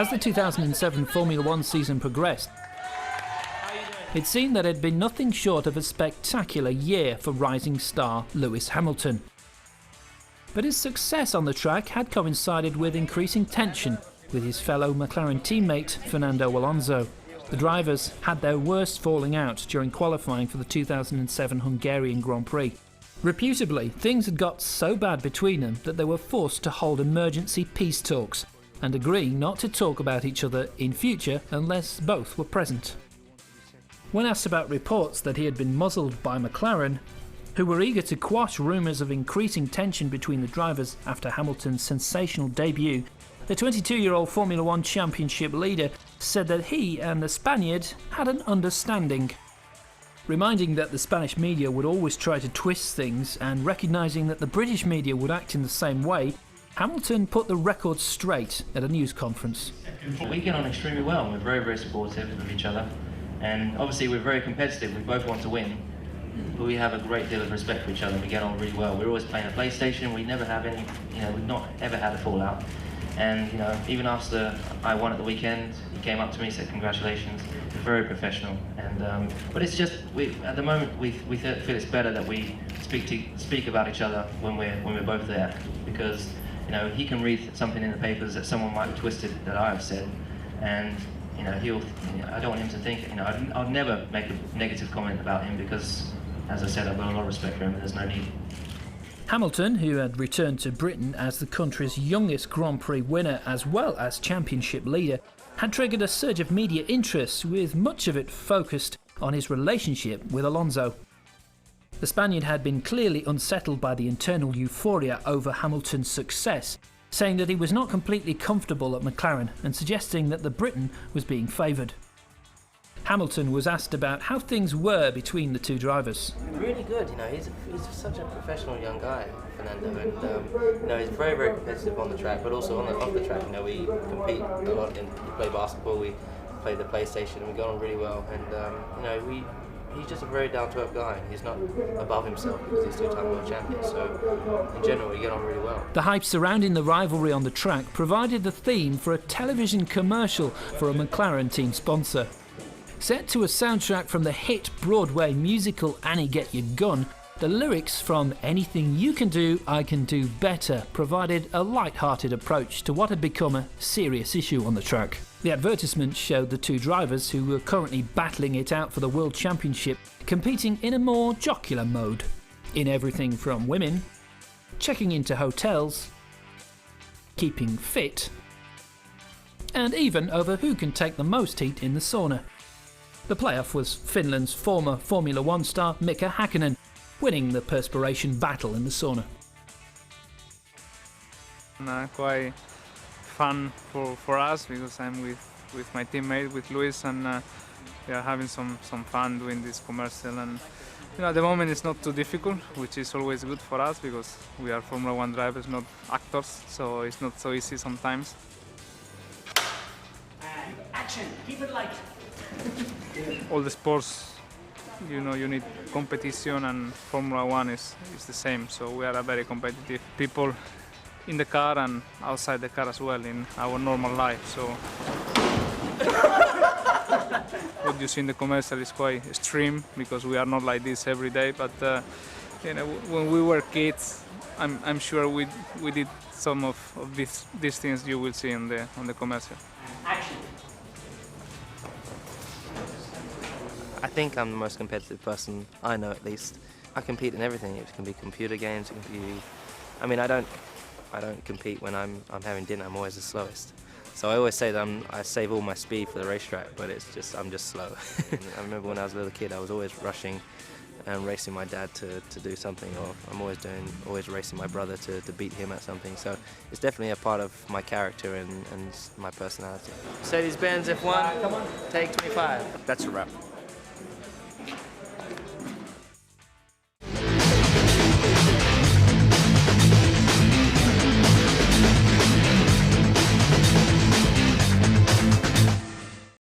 As the 2007 Formula One season progressed, it seemed that it had been nothing short of a spectacular year for rising star Lewis Hamilton. But his success on the track had coincided with increasing tension with his fellow McLaren teammate Fernando Alonso. The drivers had their worst falling out during qualifying for the 2007 Hungarian Grand Prix. Reputably, things had got so bad between them that they were forced to hold emergency peace talks and agree not to talk about each other in future unless both were present. When asked about reports that he had been muzzled by McLaren, who were eager to quash rumours of increasing tension between the drivers after Hamilton's sensational debut, the 22-year-old Formula One Championship leader said that he and the Spaniard had an understanding. Reminding that the Spanish media would always try to twist things and recognising that the British media would act in the same way, Hamilton put the record straight at a news conference. We get on extremely well. We're very, very supportive of each other, and obviously we're very competitive. We both want to win, but we have a great deal of respect for each other and we get on really well. We're always playing a PlayStation. We never have any, we've not ever had a fallout. And even after I won at the weekend, he came up to me and said congratulations. We're very professional, and but it's just at the moment we feel it's better that we speak about each other when we're both there, because he can read something in the papers that someone might have twisted that I've said, and I don't want him to think I'd never make a negative comment about him, because as I said, I've got a lot of respect for him and there's no need. Hamilton, who had returned to Britain as the country's youngest Grand Prix winner as well as championship leader, had triggered a surge of media interest, with much of it focused on his relationship with Alonso. The Spaniard had been clearly unsettled by the internal euphoria over Hamilton's success, saying that he was not completely comfortable at McLaren and suggesting that the Briton was being favoured. Hamilton was asked about how things were between the two drivers. Really good, he's such a professional young guy, Fernando, and he's very, very competitive on the track, but also off the track. We compete a lot. We play basketball, we play the PlayStation, and we get on really well. And he's just a very down-to-earth guy. He's not above himself because he's two-time world champion. So in general, we get on really well. The hype surrounding the rivalry on the track provided the theme for a television commercial for a McLaren team sponsor. Set to a soundtrack from the hit Broadway musical Annie Get Your Gun, the lyrics from Anything You Can Do, I Can Do Better provided a light-hearted approach to what had become a serious issue on the track. The advertisement showed the two drivers, who were currently battling it out for the World Championship, competing in a more jocular mode, in everything from women, checking into hotels, keeping fit, and even over who can take the most heat in the sauna. The playoff was Finland's former Formula One star Mika Häkkinen, winning the perspiration battle in the sauna. Quite fun for us, because I'm with my teammate, with Luis, and we are having some fun doing this commercial. And at the moment it's not too difficult, which is always good for us, because we are Formula One drivers, not actors, so it's not so easy sometimes. And action! Keep it light! All the sports, you need competition, and Formula One is the same. So we are a very competitive people in the car and outside the car as well in our normal life. So what you see in the commercial is quite extreme, because we are not like this every day. But when we were kids, I'm sure we did some of these things you will see on the commercial. Action! I think I'm the most competitive person I know, at least. I compete in everything. It can be computer games, it can be... I don't compete when I'm having dinner. I'm always the slowest. So I always say that I save all my speed for the racetrack, but I'm just slow. I remember when I was a little kid, I was always rushing and racing my dad to do something, or I'm always racing my brother to beat him at something. So it's definitely a part of my character and my personality. Mercedes-Benz F1, come on, take 25. That's a wrap.